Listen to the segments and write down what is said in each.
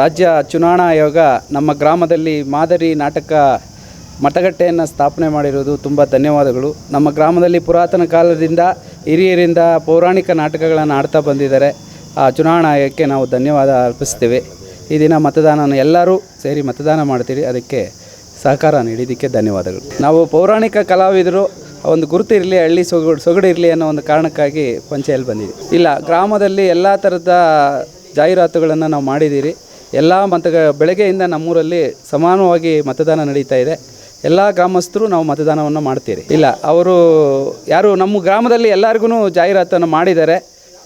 ರಾಜ್ಯ ಚುನಾವಣಾ ಆಯೋಗ ನಮ್ಮ ಗ್ರಾಮದಲ್ಲಿ ಮಾದರಿ ನಾಟಕ ಮತಗಟ್ಟೆಯನ್ನು ಸ್ಥಾಪನೆ ಮಾಡಿರುವುದು ತುಂಬ ಧನ್ಯವಾದಗಳು. ನಮ್ಮ ಗ್ರಾಮದಲ್ಲಿ ಪುರಾತನ ಕಾಲದಿಂದ ಹಿರಿಯರಿಂದ ಪೌರಾಣಿಕ ನಾಟಕಗಳನ್ನು ಆಡ್ತಾ ಬಂದಿದ್ದಾರೆ. ಆ ಚುನಾವಣಾ ಆಯೋಗಕ್ಕೆ ನಾವು ಧನ್ಯವಾದ ಅರ್ಪಿಸ್ತೇವೆ. ಈ ದಿನ ಮತದಾನವನ್ನು ಎಲ್ಲರೂ ಸೇರಿ ಮತದಾನ ಮಾಡ್ತೀರಿ, ಅದಕ್ಕೆ ಸಹಕಾರ ನೀಡಿದ್ದಕ್ಕೆ ಧನ್ಯವಾದಗಳು. ನಾವು ಪೌರಾಣಿಕ ಕಲಾವಿದರು, ಒಂದು ಗುರುತು ಇರಲಿ, ಹಳ್ಳಿ ಸೊಗಡು ಇರಲಿ ಅನ್ನೋ ಒಂದು ಕಾರಣಕ್ಕಾಗಿ ಪಂಚಾಯಲ್ ಬಂದಿದೆ. ಇಲ್ಲ, ಗ್ರಾಮದಲ್ಲಿ ಎಲ್ಲ ಥರದ ಜಾಹೀರಾತುಗಳನ್ನು ನಾವು ಮಾಡಿದ್ದೀರಿ. ಎಲ್ಲ ಬೆಳಗ್ಗೆಯಿಂದ ನಮ್ಮೂರಲ್ಲಿ ಸಮಾನವಾಗಿ ಮತದಾನ ನಡೀತಾ ಇದೆ. ಎಲ್ಲ ಗ್ರಾಮಸ್ಥರು ನಾವು ಮತದಾನವನ್ನು ಮಾಡ್ತೀರಿ. ಇಲ್ಲ, ಅವರು ಯಾರು ನಮ್ಮ ಗ್ರಾಮದಲ್ಲಿ ಎಲ್ಲರಿಗೂ ಜಾಹೀರಾತನ್ನು ಮಾಡಿದ್ದಾರೆ.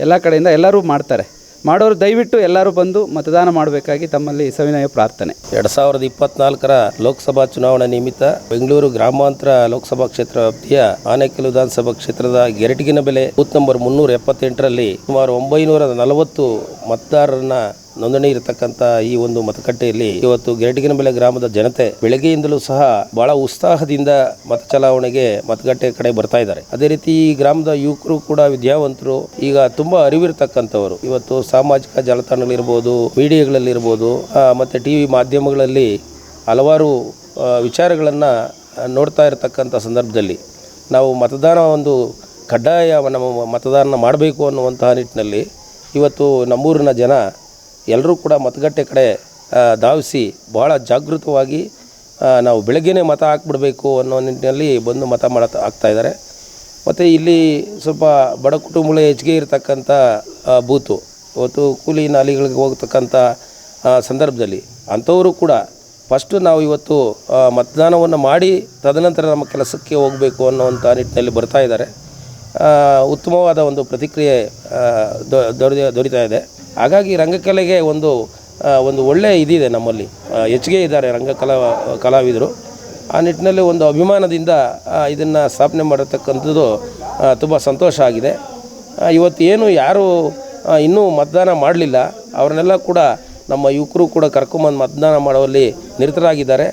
ಎಲ್ಲ ಕಡೆಯಿಂದ ಎಲ್ಲರೂ ಮಾಡ್ತಾರೆ. ಮಾಡೋರು ದಯವಿಟ್ಟು ಎಲ್ಲರೂ ಬಂದು ಮತದಾನ ಮಾಡಬೇಕಾಗಿ ತಮ್ಮಲ್ಲಿ ಸವಿನಯ ಪ್ರಾರ್ಥನೆ. 2024ರ ಲೋಕಸಭಾ ಚುನಾವಣೆ ನಿಮಿತ್ತ ಬೆಂಗಳೂರು ಗ್ರಾಮಾಂತರ ಲೋಕಸಭಾ ಕ್ಷೇತ್ರ ವ್ಯಾಪ್ತಿಯ ಆನೇಕಲ್ ವಿಧಾನಸಭಾ ಕ್ಷೇತ್ರದ ಗೆರಟಗಿನಬೆಲೆ ಬೂತ್ ನಂಬರ್ 378ರಲ್ಲಿ ಸುಮಾರು 940 ಮತದಾರರನ್ನ ನೋಂದಣಿ ಇರತಕ್ಕಂಥ ಈ ಒಂದು ಮತಗಟ್ಟೆಯಲ್ಲಿ ಇವತ್ತು ಗೆರಟಗಿನಬೆಲೆ ಗ್ರಾಮದ ಜನತೆ ಬೆಳಗ್ಗೆಯಿಂದಲೂ ಸಹ ಬಹಳ ಉತ್ಸಾಹದಿಂದ ಮತ ಚಲಾವಣೆಗೆ ಮತಗಟ್ಟೆ ಕಡೆ ಬರ್ತಾ ಇದ್ದಾರೆ. ಅದೇ ರೀತಿ ಈ ಗ್ರಾಮದ ಯುವಕರು ಕೂಡ ವಿದ್ಯಾವಂತರು, ಈಗ ತುಂಬಾ ಅರಿವಿರತಕ್ಕಂಥವರು. ಇವತ್ತು ಸಾಮಾಜಿಕ ಜಾಲತಾಣಗಳಿರ್ಬೋದು, ಮೀಡಿಯಾಗಳಲ್ಲಿರ್ಬೋದು, ಮತ್ತೆ ಟಿವಿ ಮಾಧ್ಯಮಗಳಲ್ಲಿ ಹಲವಾರು ವಿಚಾರಗಳನ್ನು ನೋಡ್ತಾ ಇರತಕ್ಕಂಥ ಸಂದರ್ಭದಲ್ಲಿ ನಾವು ಮತದಾನ ಒಂದು ಕಡ್ಡಾಯ ನಮ್ಮ ಮತದಾನ ಮಾಡಬೇಕು ಅನ್ನುವಂತಹ ನಿಟ್ಟಿನಲ್ಲಿ ಇವತ್ತು ನಮ್ಮೂರಿನ ಜನ ಎಲ್ಲರೂ ಕೂಡ ಮತಗಟ್ಟೆ ಕಡೆ ಧಾವಿಸಿ ಬಹಳ ಜಾಗೃತವಾಗಿ ನಾವು ಬೆಳಗ್ಗೆನೇ ಮತ ಹಾಕ್ಬಿಡಬೇಕು ಅನ್ನೋ ನಿಟ್ಟಿನಲ್ಲಿ ಬಂದು ಮತ ಆಗ್ತಾ ಇದ್ದಾರೆ. ಮತ್ತು ಇಲ್ಲಿ ಸ್ವಲ್ಪ ಬಡ ಕುಟುಂಬಗಳು ಹೆಚ್ಚಿಗೆ ಇರತಕ್ಕಂಥ ಬೂತು, ಇವತ್ತು ಕೂಲಿ ನಾಲಿಗಳಿಗೆ ಹೋಗ್ತಕ್ಕಂಥ ಸಂದರ್ಭದಲ್ಲಿ ಅಂಥವರು ಕೂಡ ಫಸ್ಟು ನಾವು ಇವತ್ತು ಮತದಾನವನ್ನು ಮಾಡಿ ತದನಂತರ ನಮ್ಮ ಕೆಲಸಕ್ಕೆ ಹೋಗಬೇಕು ಅನ್ನೋವಂಥ ನಿಟ್ಟಿನಲ್ಲಿ ಬರ್ತಾ ಇದ್ದಾರೆ. ಉತ್ತಮವಾದ ಒಂದು ಪ್ರತಿಕ್ರಿಯೆ ದೊರೀತಾ ಇದೆ. ಹಾಗಾಗಿ ರಂಗಕಲೆಗೆ ಒಂದು ಒಳ್ಳೆಯ ಇದಿದೆ, ನಮ್ಮಲ್ಲಿ ಹೆಚ್ಚಿಗೆ ಇದ್ದಾರೆ ಕಲಾವಿದರು. ಆ ನಿಟ್ಟಿನಲ್ಲಿ ಒಂದು ಅಭಿಮಾನದಿಂದ ಇದನ್ನು ಸ್ಥಾಪನೆ ಮಾಡಿರ್ತಕ್ಕಂಥದ್ದು ತುಂಬ ಸಂತೋಷ ಆಗಿದೆ. ಇವತ್ತು ಏನು ಯಾರು ಇನ್ನೂ ಮತದಾನ ಮಾಡಲಿಲ್ಲ ಅವ್ರನ್ನೆಲ್ಲ ಕೂಡ ನಮ್ಮ ಯುವಕರು ಕೂಡ ಕರ್ಕೊಂಬಂದು ಮತದಾನ ಮಾಡುವಲ್ಲಿ ನಿರತರಾಗಿದ್ದಾರೆ.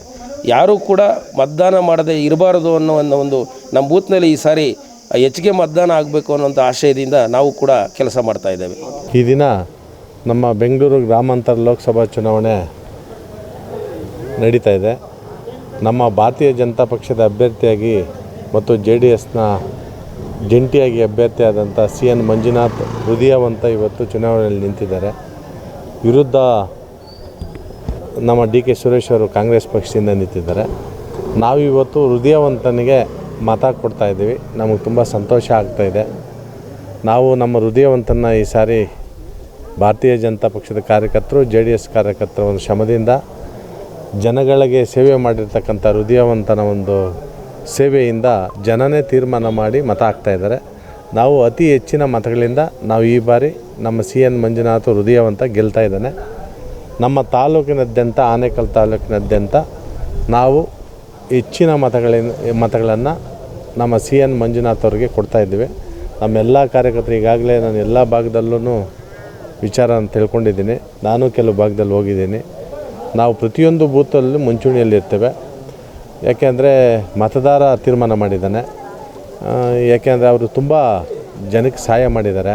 ಯಾರೂ ಕೂಡ ಮತದಾನ ಮಾಡದೆ ಇರಬಾರದು ಅನ್ನೋ ಒಂದು ನಮ್ಮ ಬೂತ್ನಲ್ಲಿ ಈ ಸಾರಿ ಹೆಚ್ಚಿಗೆ ಮತದಾನ ಆಗಬೇಕು ಅನ್ನೋಂಥ ಆಶಯದಿಂದ ನಾವು ಕೂಡ ಕೆಲಸ ಮಾಡ್ತಾ ಇದ್ದೇವೆ. ಈ ದಿನ ನಮ್ಮ ಬೆಂಗಳೂರು ಗ್ರಾಮಾಂತರ ಲೋಕಸಭಾ ಚುನಾವಣೆ ನಡೀತಾ ಇದೆ. ನಮ್ಮ ಭಾರತೀಯ ಜನತಾ ಪಕ್ಷದ ಅಭ್ಯರ್ಥಿಯಾಗಿ ಮತ್ತು JDSನ ಜಂಟಿಯಾಗಿ ಅಭ್ಯರ್ಥಿಯಾದಂಥ CN ಮಂಜುನಾಥ್ ಹೃದಯವಂತ ಇವತ್ತು ಚುನಾವಣೆಯಲ್ಲಿ ನಿಂತಿದ್ದಾರೆ. ವಿರುದ್ಧ ನಮ್ಮ DK ಸುರೇಶ್ ಅವರು ಕಾಂಗ್ರೆಸ್ ಪಕ್ಷದಿಂದ ನಿಂತಿದ್ದಾರೆ. ನಾವಿವತ್ತು ಹೃದಯವಂತನಿಗೆ ಮತ ಕೊಡ್ತಾ ಇದ್ದೀವಿ. ನಮಗೆ ತುಂಬ ಸಂತೋಷ ಆಗ್ತಾಯಿದೆ. ನಾವು ನಮ್ಮ ಹೃದಯವಂತನ ಈ ಸಾರಿ ಭಾರತೀಯ ಜನತಾ ಪಕ್ಷದ ಕಾರ್ಯಕರ್ತರು, JDS ಕಾರ್ಯಕರ್ತರ ಒಂದು ಶ್ರಮದಿಂದ ಜನಗಳಿಗೆ ಸೇವೆ ಮಾಡಿರ್ತಕ್ಕಂಥ ಹೃದಯವಂತನ ಒಂದು ಸೇವೆಯಿಂದ ಜನನೇ ತೀರ್ಮಾನ ಮಾಡಿ ಮತ ಹಾಕ್ತಾಯಿದ್ದಾರೆ. ನಾವು ಅತಿ ಹೆಚ್ಚಿನ ಮತಗಳಿಂದ ನಾವು ಈ ಬಾರಿ ನಮ್ಮ CN ಮಂಜುನಾಥ್ ಹೃದಯವಂತ ಗೆಲ್ತಾ ಇದ್ದಾನೆ. ನಮ್ಮ ತಾಲೂಕಿನಾದ್ಯಂತ, ಆನೇಕಲ್ ತಾಲೂಕಿನಾದ್ಯಂತ ನಾವು ಹೆಚ್ಚಿನ ಮತಗಳನ್ನು ನಮ್ಮ CN ಮಂಜುನಾಥ್ ಅವರಿಗೆ ಕೊಡ್ತಾಯಿದ್ದೀವಿ. ನಮ್ಮೆಲ್ಲ ಕಾರ್ಯಕರ್ತರು ಈಗಾಗಲೇ ನಾನು ಎಲ್ಲ ಭಾಗದಲ್ಲೂ ವಿಚಾರನ ತಿಳ್ಕೊಂಡಿದ್ದೀನಿ. ನಾನು ಕೆಲವು ಭಾಗದಲ್ಲಿ ಹೋಗಿದ್ದೀನಿ. ನಾವು ಪ್ರತಿಯೊಂದು ಬೂತಲ್ಲೂ ಮುಂಚೂಣಿಯಲ್ಲಿರ್ತೇವೆ. ಯಾಕೆಂದರೆ ಮತದಾರ ತೀರ್ಮಾನ ಮಾಡಿದ್ದಾನೆ. ಯಾಕೆಂದರೆ ಅವರು ತುಂಬ ಜನಕ್ಕೆ ಸಹಾಯ ಮಾಡಿದ್ದಾರೆ.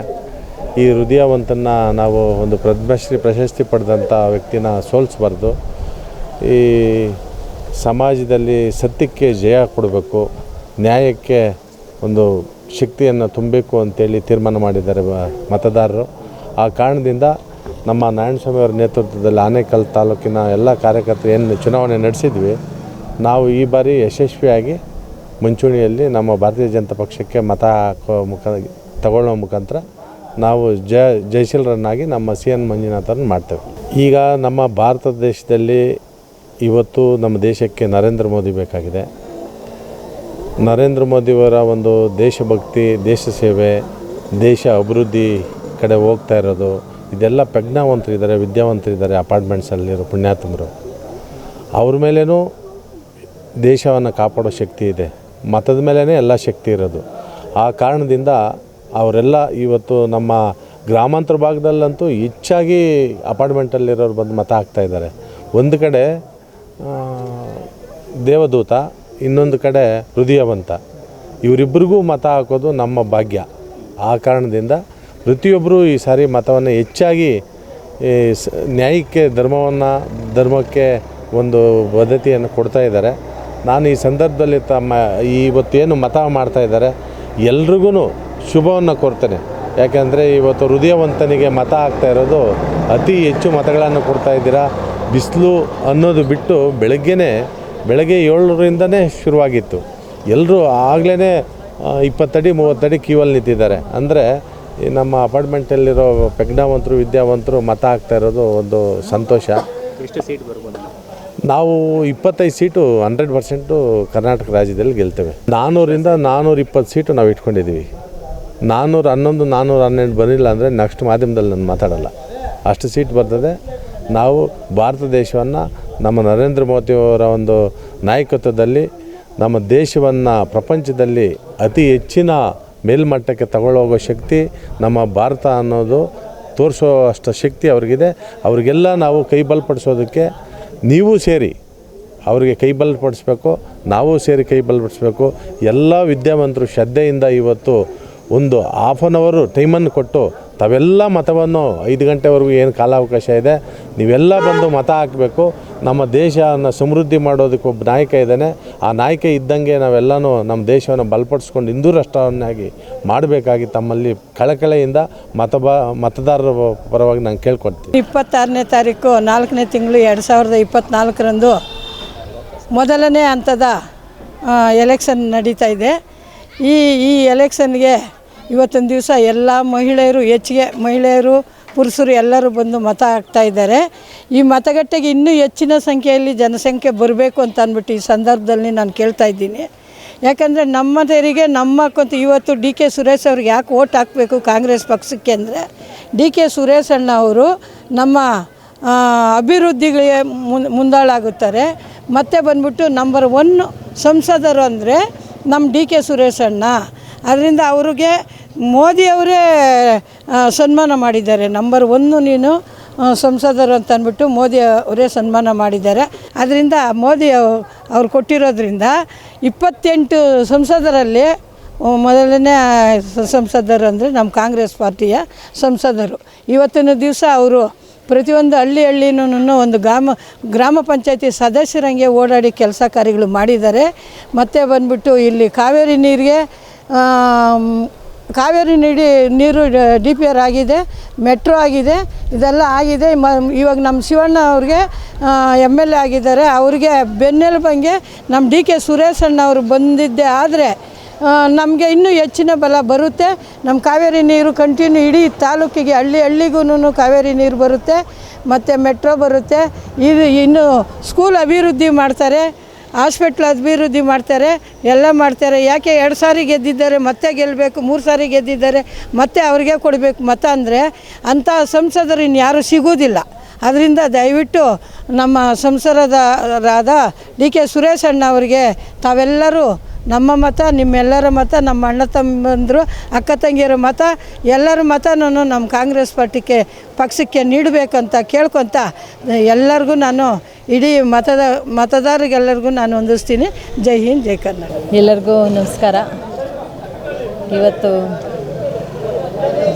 ಈ ಹೃದಯವಂತನ ನಾವು ಒಂದು ಪದ್ಮಶ್ರೀ ಪ್ರಶಸ್ತಿ ಪಡೆದಂಥ ವ್ಯಕ್ತಿನ ಸೋಲಿಸಬಾರ್ದು. ಈ ಸಮಾಜದಲ್ಲಿ ಸತ್ಯಕ್ಕೆ ಜಯ ಕೊಡಬೇಕು, ನ್ಯಾಯಕ್ಕೆ ಒಂದು ಶಕ್ತಿಯನ್ನು ತುಂಬಬೇಕು ಅಂತೇಳಿ ತೀರ್ಮಾನ ಮಾಡಿದ್ದಾರೆ ಮತದಾರರು. ಆ ಕಾರಣದಿಂದ ನಮ್ಮ ನಾರಾಯಣಸ್ವಾಮಿ ಅವರ ನೇತೃತ್ವದಲ್ಲಿ ಆನೇಕಲ್ ತಾಲೂಕಿನ ಎಲ್ಲ ಕಾರ್ಯಕರ್ತರು ಏನು ಚುನಾವಣೆ ನಡೆಸಿದ್ವಿ, ನಾವು ಈ ಬಾರಿ ಯಶಸ್ವಿಯಾಗಿ ಮುಂಚೂಣಿಯಲ್ಲಿ ನಮ್ಮ ಭಾರತೀಯ ಜನತಾ ಪಕ್ಷಕ್ಕೆ ಮತ ತಗೊಳ್ಳೋ ಮುಖಾಂತರ ನಾವು ಜಯಶೀಲರನ್ನಾಗಿ ನಮ್ಮ CN ಮಂಜುನಾಥರನ್ನು ಮಾಡ್ತೇವೆ. ಈಗ ನಮ್ಮ ಭಾರತ ದೇಶದಲ್ಲಿ ಇವತ್ತು ನಮ್ಮ ದೇಶಕ್ಕೆ ನರೇಂದ್ರ ಮೋದಿ ಬೇಕಾಗಿದೆ. ನರೇಂದ್ರ ಮೋದಿಯವರ ಒಂದು ದೇಶಭಕ್ತಿ, ದೇಶ ಸೇವೆ, ದೇಶ ಅಭಿವೃದ್ಧಿ ಕಡೆ ಹೋಗ್ತಾ ಇರೋದು, ಇದೆಲ್ಲ ಪ್ರಜ್ಞಾವಂತರಿದ್ದಾರೆ, ವಿದ್ಯಾವಂತರಿದ್ದಾರೆ. ಅಪಾರ್ಟ್ಮೆಂಟ್ಸಲ್ಲಿರೋ ಪುಣ್ಯಾತ್ಮರು, ಅವ್ರ ಮೇಲೇನೂ ದೇಶವನ್ನು ಕಾಪಾಡೋ ಶಕ್ತಿ ಇದೆ. ಮತದ ಮೇಲೇ ಎಲ್ಲ ಶಕ್ತಿ ಇರೋದು. ಆ ಕಾರಣದಿಂದ ಅವರೆಲ್ಲ ಇವತ್ತು ನಮ್ಮ ಗ್ರಾಮಾಂತರ ಭಾಗದಲ್ಲಂತೂ ಹೆಚ್ಚಾಗಿ ಅಪಾರ್ಟ್ಮೆಂಟಲ್ಲಿರೋರು ಬಂದು ಮತ ಹಾಕ್ತಾಯಿದ್ದಾರೆ. ಒಂದು ಕಡೆ ದೇವದೂತ, ಇನ್ನೊಂದು ಕಡೆ ಹೃದಯವಂತ, ಇವರಿಬ್ಬರಿಗೂ ಮತ ಹಾಕೋದು ನಮ್ಮ ಭಾಗ್ಯ. ಆ ಕಾರಣದಿಂದ ಪ್ರತಿಯೊಬ್ಬರೂ ಈ ಸಾರಿ ಮತವನ್ನು ಹೆಚ್ಚಾಗಿ ಈ ನ್ಯಾಯಕ್ಕೆ ಧರ್ಮಕ್ಕೆ ಒಂದು ಬದ್ಧತೆಯನ್ನು ಕೊಡ್ತಾ ಇದ್ದಾರೆ. ನಾನು ಈ ಸಂದರ್ಭದಲ್ಲಿ ಇವತ್ತೇನು ಮತ ಮಾಡ್ತಾ ಇದ್ದಾರೆ ಎಲ್ರಿಗೂ ಶುಭವನ್ನು ಕೋರ್ತೇನೆ. ಯಾಕೆಂದರೆ ಇವತ್ತು ಹೃದಯವಂತನಿಗೆ ಮತ ಆಗ್ತಾ ಇರೋದು ಅತಿ ಹೆಚ್ಚು ಮತಗಳನ್ನು ಕೊಡ್ತಾ ಇದ್ದೀರಾ. ಬಿಸಿಲು ಅನ್ನೋದು ಬಿಟ್ಟು ಬೆಳಗ್ಗೆ 7ರಿಂದನೇ ಶುರುವಾಗಿತ್ತು. ಎಲ್ಲರೂ ಆಗಲೇ 20 ಅಡಿ 30 ಅಡಿ ಕ್ಯೂವಲ್ಲಿ ನಿಂತಿದ್ದಾರೆ. ಅಂದರೆ ನಮ್ಮ ಅಪಾರ್ಟ್ಮೆಂಟಲ್ಲಿರೋ ಪ್ರಜ್ಞಾವಂತರು ವಿದ್ಯಾವಂತರು ಮತ ಆಗ್ತಾ ಇರೋದು ಒಂದು ಸಂತೋಷ. ಎಷ್ಟು ಸೀಟ್ ಬರ್ಬೋದು? ನಾವು 25 ಸೀಟು 100% ಕರ್ನಾಟಕ ರಾಜ್ಯದಲ್ಲಿ ಗೆಲ್ತೇವೆ. 400ರಿಂದ 420 ಸೀಟು ನಾವು ಇಟ್ಕೊಂಡಿದ್ದೀವಿ. 411 412 ಬರಲಿಲ್ಲ ಅಂದರೆ ನೆಕ್ಸ್ಟ್ ಮಾಧ್ಯಮದಲ್ಲಿ ನಾನು ಮಾತಾಡಲ್ಲ. ಅಷ್ಟು ಸೀಟ್ ಬರ್ತದೆ. ನಾವು ಭಾರತ ದೇಶವನ್ನು ನಮ್ಮ ನರೇಂದ್ರ ಮೋದಿಯವರ ಒಂದು ನಾಯಕತ್ವದಲ್ಲಿ ನಮ್ಮ ದೇಶವನ್ನು ಪ್ರಪಂಚದಲ್ಲಿ ಅತಿ ಹೆಚ್ಚಿನ ಮೇಲ್ಮಟ್ಟಕ್ಕೆ ತಗೊಳ್ಳೋಗೋ ಶಕ್ತಿ ನಮ್ಮ ಭಾರತ ಅನ್ನೋದು ತೋರಿಸೋ ಅಷ್ಟು ಶಕ್ತಿ ಅವ್ರಿಗಿದೆ. ಅವ್ರಿಗೆಲ್ಲ ನಾವು ಕೈ ಬಲಪಡಿಸೋದಕ್ಕೆ ನೀವು ಸೇರಿ ಅವರಿಗೆ ಕೈ ಬಲಪಡಿಸ್ಬೇಕು, ನಾವು ಸೇರಿ ಕೈ ಬಲಪಡಿಸ್ಬೇಕು. ಎಲ್ಲ ವಿದ್ಯಾವಂತರು ಶ್ರದ್ಧೆಯಿಂದ ಇವತ್ತು ಒಂದು ಹಾಫ್ ಆನ್ ಅವರು ಟೈಮನ್ನು ಕೊಟ್ಟು ತಾವೆಲ್ಲ ಮತವನ್ನು 5 ಗಂಟೆವರೆಗೂ ಏನು ಕಾಲಾವಕಾಶ ಇದೆ ನೀವೆಲ್ಲ ಬಂದು ಮತ ಹಾಕಬೇಕು. ನಮ್ಮ ದೇಶವನ್ನು ಸಮೃದ್ಧಿ ಮಾಡೋದಕ್ಕೆ ಒಬ್ಬ ನಾಯಕ ಇದ್ದಾನೆ. ಆ ನಾಯಕ ಇದ್ದಂಗೆ ನಾವೆಲ್ಲನೂ ನಮ್ಮ ದೇಶವನ್ನು ಬಲಪಡಿಸ್ಕೊಂಡು ಹಿಂದೂ ರಾಷ್ಟ್ರವನ್ನಾಗಿ ಮಾಡಬೇಕಾಗಿ ತಮ್ಮಲ್ಲಿ ಕಳಕಳೆಯಿಂದ ಮತದಾರರ ಪರವಾಗಿ ನಾನು ಕೇಳ್ಕೊಡ್ತೀನಿ. 26ನೇ ತಾರೀಕು 4ನೇ ತಿಂಗಳು 2024ರಂದು ಮೊದಲನೇ ಹಂತದ ಎಲೆಕ್ಷನ್ ನಡೀತಾ ಇದೆ. ಈ ಎಲೆಕ್ಷನ್ಗೆ ಇವತ್ತೊಂದು ದಿವಸ ಎಲ್ಲ ಮಹಿಳೆಯರು ಪುರುಷರು ಎಲ್ಲರೂ ಬಂದು ಮತ ಹಾಕ್ತಾ ಇದ್ದಾರೆ. ಈ ಮತಗಟ್ಟೆಗೆ ಇನ್ನೂ ಹೆಚ್ಚಿನ ಸಂಖ್ಯೆಯಲ್ಲಿ ಜನಸಂಖ್ಯೆ ಬರಬೇಕು ಅಂತ ಅಂದ್ಬಿಟ್ಟು ಈ ಸಂದರ್ಭದಲ್ಲಿ ನಾನು ಕೇಳ್ತಾ ಇದ್ದೀನಿ. ಯಾಕಂದರೆ ನಮ್ಮದರಿಗೆ ಇವತ್ತು ಡಿ ಕೆ ಸುರೇಶ್ ಅವ್ರಿಗೆ ಯಾಕೆ ಓಟ್ ಹಾಕಬೇಕು ಕಾಂಗ್ರೆಸ್ ಪಕ್ಷಕ್ಕೆ ಅಂದರೆ ಡಿ ಕೆ ಸುರೇಶ್ ಅಣ್ಣ ಅವರು ನಮ್ಮ ಅಭಿವೃದ್ಧಿಗಳಿಗೆ ಮುಂದಾಳಾಗುತ್ತಾರೆ. ಮತ್ತು ಬಂದ್ಬಿಟ್ಟು ನಂಬರ್ 1 ಸಂಸದರು ಅಂದರೆ ನಮ್ಮ ಡಿ ಕೆ ಸುರೇಶ್ ಅಣ್ಣ. ಅದರಿಂದ ಅವ್ರಿಗೆ ಮೋದಿಯವರೇ ಸನ್ಮಾನ ಮಾಡಿದ್ದಾರೆ. ನಂಬರ್ 1 ನೀನು ಸಂಸದರು ಅಂತ ಅಂದ್ಬಿಟ್ಟು ಮೋದಿ ಅವರೇ ಸನ್ಮಾನ ಮಾಡಿದ್ದಾರೆ. ಅದರಿಂದ ಮೋದಿ ಅವ್ರು ಕೊಟ್ಟಿರೋದ್ರಿಂದ 28 ಸಂಸದರಲ್ಲಿ ಮೊದಲನೇ ಸಂಸದರು ಅಂದರೆ ನಮ್ಮ ಕಾಂಗ್ರೆಸ್ ಪಾರ್ಟಿಯ ಸಂಸದರು. ಇವತ್ತಿನ ದಿವಸ ಅವರು ಪ್ರತಿಯೊಂದು ಹಳ್ಳಿನೂ ಒಂದು ಗ್ರಾಮ ಪಂಚಾಯತಿ ಸದಸ್ಯರಂಗೆ ಓಡಾಡಿ ಕೆಲಸ ಕಾರ್ಯಗಳು ಮಾಡಿದ್ದಾರೆ. ಮತ್ತು ಬಂದ್ಬಿಟ್ಟು ಇಲ್ಲಿ ಕಾವೇರಿ ನೀರು DPR ಆಗಿದೆ, ಮೆಟ್ರೋ ಆಗಿದೆ, ಇದೆಲ್ಲ ಆಗಿದೆ. ಇವಾಗ ನಮ್ಮ ಶಿವಣ್ಣ ಅವ್ರಿಗೆ MLA ಆಗಿದ್ದಾರೆ. ಅವ್ರಿಗೆ ಬೆನ್ನೆಲುಬಂಗೆ ನಮ್ಮ ಡಿ ಕೆ ಸುರೇಶ್ ಅಣ್ಣ ಅವರು ಬಂದಿದ್ದೆ ಆದರೆ ನಮಗೆ ಇನ್ನೂ ಹೆಚ್ಚಿನ ಬಲ ಬರುತ್ತೆ. ನಮ್ಮ ಕಾವೇರಿ ನೀರು ಕಂಟಿನ್ಯೂ ಇಡೀ ತಾಲೂಕಿಗೆ ಹಳ್ಳಿಗೂ ಕಾವೇರಿ ನೀರು ಬರುತ್ತೆ, ಮತ್ತು ಮೆಟ್ರೋ ಬರುತ್ತೆ. ಇನ್ನು ಸ್ಕೂಲ್ ಅಭಿವೃದ್ಧಿ ಮಾಡ್ತಾರೆ, ಹಾಸ್ಪಿಟ್ಲ್ ಅಭಿವೃದ್ಧಿ ಮಾಡ್ತಾರೆ, ಎಲ್ಲ ಮಾಡ್ತಾರೆ. ಯಾಕೆ 2 ಸಾರಿ ಗೆದ್ದಿದ್ದಾರೆ ಮತ್ತೆ ಗೆಲ್ಲಬೇಕು, 3 ಸಾರಿ ಗೆದ್ದಿದ್ದಾರೆ ಮತ್ತೆ ಅವ್ರಿಗೆ ಕೊಡಬೇಕು ಮತ ಅಂದರೆ ಅಂಥ ಸಂಸದರು ಇನ್ಯಾರೂ ಸಿಗೋದಿಲ್ಲ. ಅದರಿಂದ ದಯವಿಟ್ಟು ನಮ್ಮ ಸಂಸದರಾದ ಡಿ ಕೆ ಸುರೇಶ್ ಅಣ್ಣ ಅವರಿಗೆ ತಾವೆಲ್ಲರೂ ನಮ್ಮ ಮತ, ನಿಮ್ಮೆಲ್ಲರ ಮತ, ನಮ್ಮ ಅಣ್ಣ ತಮ್ಮಂದರು ಅಕ್ಕ ತಂಗಿಯರ ಮತ, ಎಲ್ಲರ ಮತನೂ ನಮ್ಮ ಕಾಂಗ್ರೆಸ್ ಪಕ್ಷಕ್ಕೆ ನೀಡಬೇಕಂತ ಕೇಳ್ಕೊತ ಎಲ್ಲರಿಗೂ ನಾನು ಇಡೀ ಮತದಾರರಿಗೆಲ್ಲರಿಗೂ ನಾನು ಹೊಂದಿಸ್ತೀನಿ. ಜೈ ಹಿಂದ್, ಜೈ ಕರ್ನಾಟಕ. ಎಲ್ಲರಿಗೂ ನಮಸ್ಕಾರ. ಇವತ್ತು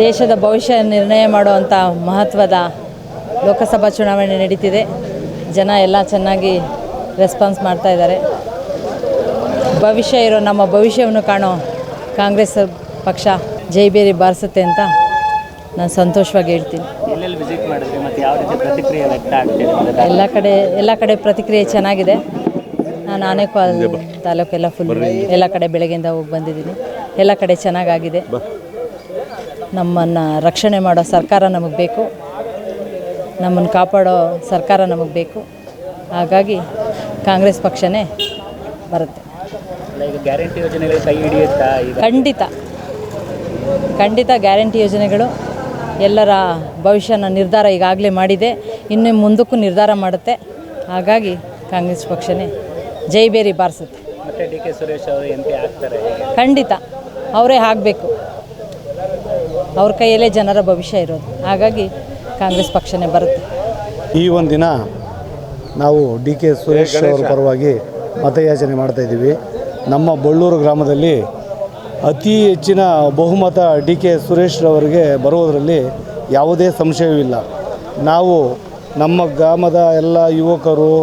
ದೇಶದ ಭವಿಷ್ಯ ನಿರ್ಣಯ ಮಾಡುವಂಥ ಮಹತ್ವದ ಲೋಕಸಭಾ ಚುನಾವಣೆ ನಡೀತಿದೆ. ಜನ ಎಲ್ಲ ಚೆನ್ನಾಗಿ ರೆಸ್ಪಾನ್ಸ್ ಮಾಡ್ತಾ ಇದ್ದಾರೆ. ನಮ್ಮ ಭವಿಷ್ಯವನ್ನು ಕಾಣೋ ಕಾಂಗ್ರೆಸ್ ಪಕ್ಷ ಜೈಬೇರಿ ಬಾರಿಸುತ್ತೆ ಅಂತ ನಾನು ಸಂತೋಷವಾಗಿ ಹೇಳ್ತೀನಿ. ಎಲ್ಲೆಲ್ಲಿ ವಿಸಿಟ್ ಮಾಡಿದ್ರಿ ಮತ್ತು ಯಾವ ರೀತಿ ಪ್ರತಿಕ್ರಿಯೆ ವ್ಯಕ್ತ ಆಗ್ತಿದೆ? ಎಲ್ಲ ಕಡೆ ಪ್ರತಿಕ್ರಿಯೆ ಚೆನ್ನಾಗಿದೆ. ನಾನು ಆನೇಕಲ್ ತಾಲೂಕೆಲ್ಲ ಎಲ್ಲ ಕಡೆ ಬೆಳಗ್ಗೆಯಿಂದ ಹೋಗಿ ಬಂದಿದ್ದೀನಿ. ಎಲ್ಲ ಕಡೆ ಚೆನ್ನಾಗಾಗಿದೆ. ನಮ್ಮನ್ನು ರಕ್ಷಣೆ ಮಾಡೋ ಸರ್ಕಾರ ನಮಗೆ ಬೇಕು, ನಮ್ಮನ್ನು ಕಾಪಾಡೋ ಸರ್ಕಾರ ನಮಗೆ ಬೇಕು. ಹಾಗಾಗಿ ಕಾಂಗ್ರೆಸ್ ಪಕ್ಷನೇ ಬರುತ್ತೆ. ಈಗ ಗ್ಯಾರಂಟಿ ಯೋಜನೆಗಳು ಕೈ ಹಿಡಿಯುತ್ತಾ? ಖಂಡಿತ ಗ್ಯಾರಂಟಿ ಯೋಜನೆಗಳು ಎಲ್ಲರ ಭವಿಷ್ಯನ ನಿರ್ಧಾರ ಈಗಾಗಲೇ ಮಾಡಿದೆ, ಇನ್ನು ಮುಂದಕ್ಕೂ ನಿರ್ಧಾರ ಮಾಡುತ್ತೆ. ಹಾಗಾಗಿ ಕಾಂಗ್ರೆಸ್ ಪಕ್ಷನೇ ಜೈಬೇರಿ ಬಾರಿಸುತ್ತೆ. ಮತ್ತು ಡಿ ಕೆ ಸುರೇಶ್ ಅವರು MP ಆಗ್ತಾರೆ? ಖಂಡಿತ ಅವರೇ ಆಗಬೇಕು. ಅವ್ರ ಕೈಯಲ್ಲೇ ಜನರ ಭವಿಷ್ಯ ಇರೋದು. ಹಾಗಾಗಿ ಕಾಂಗ್ರೆಸ್ ಪಕ್ಷನೇ ಬರುತ್ತೆ. ಈ ಒಂದು ದಿನ ನಾವು ಡಿ ಕೆ ಸುರೇಶ್ ಅವರ ಪರವಾಗಿ ಮತಯಾಚನೆ ಮಾಡ್ತಾಯಿದ್ದೀವಿ. ನಮ್ಮ ಬಳ್ಳೂರು ಗ್ರಾಮದಲ್ಲಿ ಅತಿ ಹೆಚ್ಚಿನ ಬಹುಮತ ಡಿ ಕೆ ಸುರೇಶ್ ಅವರಿಗೆ ಬರುವುದರಲ್ಲಿ ಯಾವುದೇ ಸಂಶಯವಿಲ್ಲ. ನಾವು ನಮ್ಮ ಗ್ರಾಮದ ಎಲ್ಲ ಯುವಕರು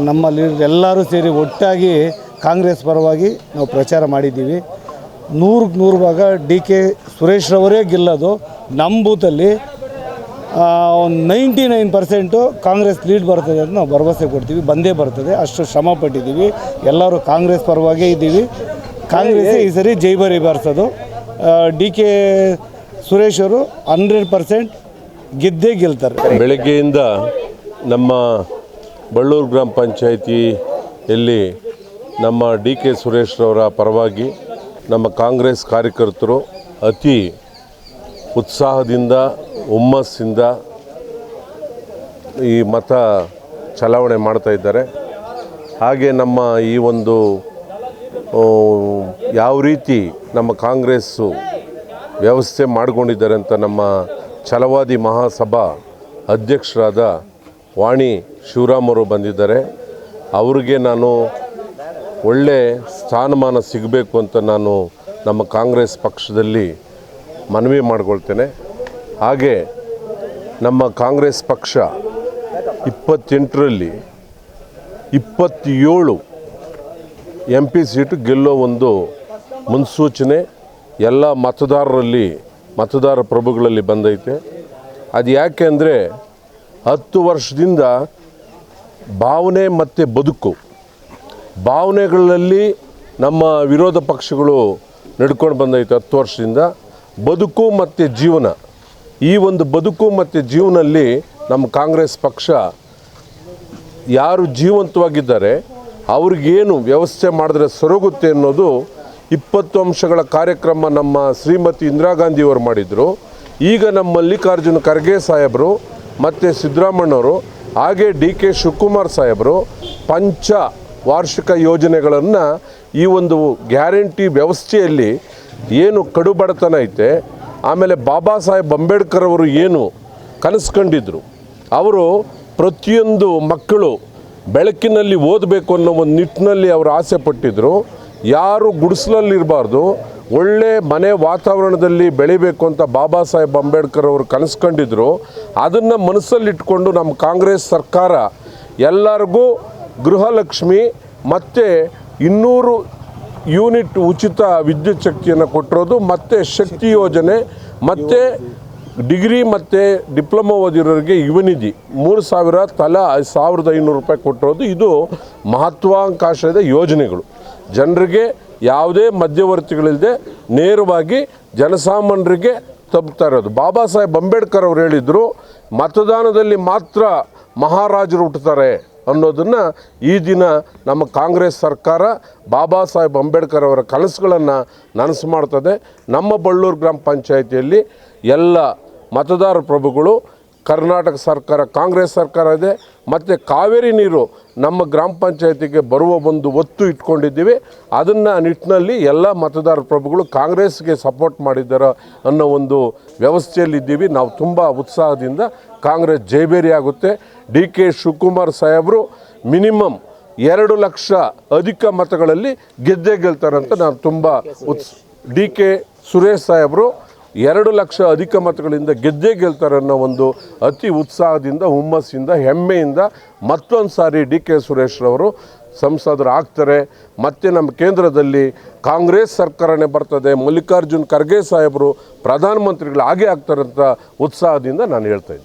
ನಮ್ಮ ಎಲ್ಲರೂ ಸೇರಿ ಒಟ್ಟಾಗಿ ಕಾಂಗ್ರೆಸ್ ಪರವಾಗಿ ನಾವು ಪ್ರಚಾರ ಮಾಡಿದ್ದೀವಿ. 100% ಭಾಗ DK ಸುರೇಶ್ರವರೇ ಗೆಲ್ಲೋದು. ನಮ್ಮ ಬೂತಲ್ಲಿ 99% ಕಾಂಗ್ರೆಸ್ ಲೀಡ್ ಬರ್ತದೆ ಅಂತ ನಾವು ಭರವಸೆ ಕೊಡ್ತೀವಿ. ಬಂದೇ ಬರ್ತದೆ, ಅಷ್ಟು ಶ್ರಮ ಪಟ್ಟಿದ್ದೀವಿ. ಎಲ್ಲರೂ ಕಾಂಗ್ರೆಸ್ ಪರವಾಗೇ ಇದ್ದೀವಿ. ಕಾಂಗ್ರೆಸ್ಸೇ ಈ ಸರಿ ಜೈಬರಿ ಬಾರಿಸೋದು. DK ಸುರೇಶ್ ಅವರು 100% ಗೆದ್ದೇ ಗೆಲ್ತಾರೆ. ಬೆಳಗ್ಗೆಯಿಂದ ನಮ್ಮ ಬಳ್ಳೂರು ಗ್ರಾಮ ಪಂಚಾಯಿತಿಯಲ್ಲಿ ನಮ್ಮ DK ಸುರೇಶ್ರವರ ಪರವಾಗಿ ನಮ್ಮ ಕಾಂಗ್ರೆಸ್ ಕಾರ್ಯಕರ್ತರು ಅತಿ ಉತ್ಸಾಹದಿಂದ ಹುಮ್ಮಸ್ಸಿಂದ ಈ ಮತ ಚಲಾವಣೆ ಮಾಡ್ತಾ ಇದ್ದಾರೆ. ಹಾಗೆ ನಮ್ಮ ಈ ಒಂದು ಯಾವ ರೀತಿ ನಮ್ಮ ಕಾಂಗ್ರೆಸ್ಸು ವ್ಯವಸ್ಥೆ ಮಾಡಿಕೊಂಡಿದ್ದಾರೆ ಅಂತ ನಮ್ಮ ಛಲವಾದಿ ಮಹಾಸಭಾ ಅಧ್ಯಕ್ಷರಾದ ವಾಣಿ ಶಿವರಾಮ್ ಅವರು ಬಂದಿದ್ದಾರೆ. ಅವ್ರಿಗೆ ನಾನು ಒಳ್ಳೆ ಸ್ಥಾನಮಾನ ಸಿಗಬೇಕು ಅಂತ ನಾನು ನಮ್ಮ ಕಾಂಗ್ರೆಸ್ ಪಕ್ಷದಲ್ಲಿ ಮನವಿ ಮಾಡಿಕೊಳ್ತೇನೆ. ಹಾಗೆ ನಮ್ಮ ಕಾಂಗ್ರೆಸ್ ಪಕ್ಷ 28ರಲ್ಲಿ 27 MP ಸೀಟು ಗೆಲ್ಲೋ ಒಂದು ಮುನ್ಸೂಚನೆ ಎಲ್ಲ ಮತದಾರ ಪ್ರಭುಗಳಲ್ಲಿ ಬಂದೈತೆ. ಅದು ಯಾಕೆ ಅಂದರೆ 10 ವರ್ಷದಿಂದ ಭಾವನೆ ಮತ್ತು ಭಾವನೆಗಳಲ್ಲಿ ನಮ್ಮ ವಿರೋಧ ಪಕ್ಷಗಳು ನಡ್ಕೊಂಡು ಬಂದೈತೆ 10 ವರ್ಷದಿಂದ. ಬದುಕು ಮತ್ತು ಜೀವನ, ಈ ಒಂದು ಬದುಕು ಮತ್ತು ಜೀವನದಲ್ಲಿ ನಮ್ಮ ಕಾಂಗ್ರೆಸ್ ಪಕ್ಷ ಯಾರು ಜೀವಂತವಾಗಿದ್ದಾರೆ ಅವ್ರಿಗೇನು ವ್ಯವಸ್ಥೆ ಮಾಡಿದ್ರೆ ಸರೋಗುತ್ತೆ ಅನ್ನೋದು 20 ಅಂಶಗಳ ಕಾರ್ಯಕ್ರಮ ನಮ್ಮ ಶ್ರೀಮತಿ ಇಂದಿರಾ ಗಾಂಧಿಯವರು ಮಾಡಿದರು. ಈಗ ನಮ್ಮ ಮಲ್ಲಿಕಾರ್ಜುನ ಖರ್ಗೆ ಸಾಹೇಬರು ಮತ್ತು ಸಿದ್ದರಾಮಣ್ಣವರು ಹಾಗೆ DK ಶಿವಕುಮಾರ್ ಸಾಹೇಬರು ಪಂಚ ವಾರ್ಷಿಕ ಯೋಜನೆಗಳನ್ನು ಈ ಒಂದು ಗ್ಯಾರಂಟಿ ವ್ಯವಸ್ಥೆಯಲ್ಲಿ ಏನು ಕಡುಬಡತನ ಐತೆ, ಆಮೇಲೆ ಬಾಬಾ ಸಾಹೇಬ್ ಅಂಬೇಡ್ಕರ್ ಅವರು ಏನು ಕನಸು ಕಂಡಿದ್ರು, ಅವರು ಪ್ರತಿಯೊಂದು ಮಕ್ಕಳು ಬೆಳಕಿನಲ್ಲಿ ಓದಬೇಕು ಅನ್ನೋ ಒಂದು ನಿಟ್ಟಿನಲ್ಲಿ ಅವರು ಆಸೆ ಪಟ್ಟಿದ್ದರು. ಯಾರು ಗುಡಿಸಲಲ್ಲಿರಬಾರ್ದು, ಒಳ್ಳೆ ಮನೆ ವಾತಾವರಣದಲ್ಲಿ ಬೆಳಿಬೇಕು ಅಂತ ಬಾಬಾ ಸಾಹೇಬ್ ಅಂಬೇಡ್ಕರ್ ಅವರು ಕನಸು ಕಂಡಿದ್ರು. ಅದನ್ನು ಮನಸ್ಸಲ್ಲಿಟ್ಕೊಂಡು ನಮ್ಮ ಕಾಂಗ್ರೆಸ್ ಸರ್ಕಾರ ಎಲ್ಲರಿಗೂ ಗೃಹಲಕ್ಷ್ಮಿ ಮತ್ತು 200 ಯೂನಿಟ್ ಉಚಿತ ವಿದ್ಯುತ್ ಶಕ್ತಿಯನ್ನು ಕೊಟ್ಟಿರೋದು, ಮತ್ತು ಶಕ್ತಿ ಯೋಜನೆ, ಮತ್ತು ಡಿಗ್ರಿ ಮತ್ತು ಡಿಪ್ಲೊಮಾ ಓದಿರೋರಿಗೆ ಯುವನಿಧಿ 3000 ತಲಾ 1500 ರೂಪಾಯಿ ಕೊಟ್ಟಿರೋದು. ಇದು ಮಹತ್ವಾಕಾಂಕ್ಷದ ಯೋಜನೆಗಳು. ಜನರಿಗೆ ಯಾವುದೇ ಮಧ್ಯವರ್ತಿಗಳಿಲ್ಲದೆ ನೇರವಾಗಿ ಜನಸಾಮಾನ್ಯರಿಗೆ ತಲುಪ್ತಾ ಇರೋದು. ಬಾಬಾ ಸಾಹೇಬ್ ಅಂಬೇಡ್ಕರ್ ಅವರು ಹೇಳಿದರು, ಮತದಾನದಲ್ಲಿ ಮಾತ್ರ ಮಹಾರಾಜರು ಹುಟ್ಟುತ್ತಾರೆ ಅನ್ನೋದನ್ನು ಈ ದಿನ ನಮ್ಮ ಕಾಂಗ್ರೆಸ್ ಸರ್ಕಾರ ಬಾಬಾ ಸಾಹೇಬ್ ಅಂಬೇಡ್ಕರ್ ಅವರ ಕನಸುಗಳನ್ನು ನನಸು ಮಾಡ್ತದೆ. ನಮ್ಮ ಬಳ್ಳೂರು ಗ್ರಾಮ ಪಂಚಾಯಿತಿಯಲ್ಲಿ ಎಲ್ಲ ಮತದಾರ ಪ್ರಭುಗಳು ಕರ್ನಾಟಕ ಸರ್ಕಾರ, ಕಾಂಗ್ರೆಸ್ ಸರ್ಕಾರ ಇದೆ, ಮತ್ತು ಕಾವೇರಿ ನೀರು ನಮ್ಮ ಗ್ರಾಮ ಪಂಚಾಯತಿಗೆ ಬರುವ ಒಂದು ಒತ್ತು ಇಟ್ಕೊಂಡಿದ್ದೀವಿ. ಅದನ್ನು ನಿಟ್ಟಿನಲ್ಲಿ ಎಲ್ಲ ಮತದಾರ ಪ್ರಭುಗಳು ಕಾಂಗ್ರೆಸ್ಗೆ ಸಪೋರ್ಟ್ ಮಾಡಿದ್ದಾರೆ ಅನ್ನೋ ಒಂದು ವ್ಯವಸ್ಥೆಯಲ್ಲಿದ್ದೀವಿ. ನಾವು ತುಂಬ ಉತ್ಸಾಹದಿಂದ ಕಾಂಗ್ರೆಸ್ ಜೈಬೇರಿ ಆಗುತ್ತೆ. DK ಶಿವಕುಮಾರ್ ಸಾಹೇಬರು ಮಿನಿಮಮ್ 2 ಲಕ್ಷ ಅಧಿಕ ಮತಗಳಲ್ಲಿ ಗೆದ್ದೇ ಗೆಲ್ತಾರಂತ ನಾನು ತುಂಬ DK ಸುರೇಶ್ ಸಾಹೇಬರು 2 ಲಕ್ಷ ಅಧಿಕ ಮತಗಳಿಂದ ಗೆದ್ದೇ ಗೆಲ್ತಾರೆ ಅನ್ನೋ ಒಂದು ಅತಿ ಉತ್ಸಾಹದಿಂದ, ಹುಮ್ಮಸ್ಸಿಂದ, ಹೆಮ್ಮೆಯಿಂದ ಮತ್ತೊಂದು ಸಾರಿ DK ಸುರೇಶ್ರವರು ಸಂಸದರು ಆಗ್ತಾರೆ. ಮತ್ತು ನಮ್ಮ ಕೇಂದ್ರದಲ್ಲಿ ಕಾಂಗ್ರೆಸ್ ಸರ್ಕಾರನೇ ಬರ್ತದೆ, ಮಲ್ಲಿಕಾರ್ಜುನ್ ಖರ್ಗೆ ಸಾಹೇಬರು ಪ್ರಧಾನಮಂತ್ರಿಗಳು ಆಗೇ ಆಗ್ತಾರಂತ ಉತ್ಸಾಹದಿಂದ ನಾನು ಹೇಳ್ತಾಯಿದ್ದೆ.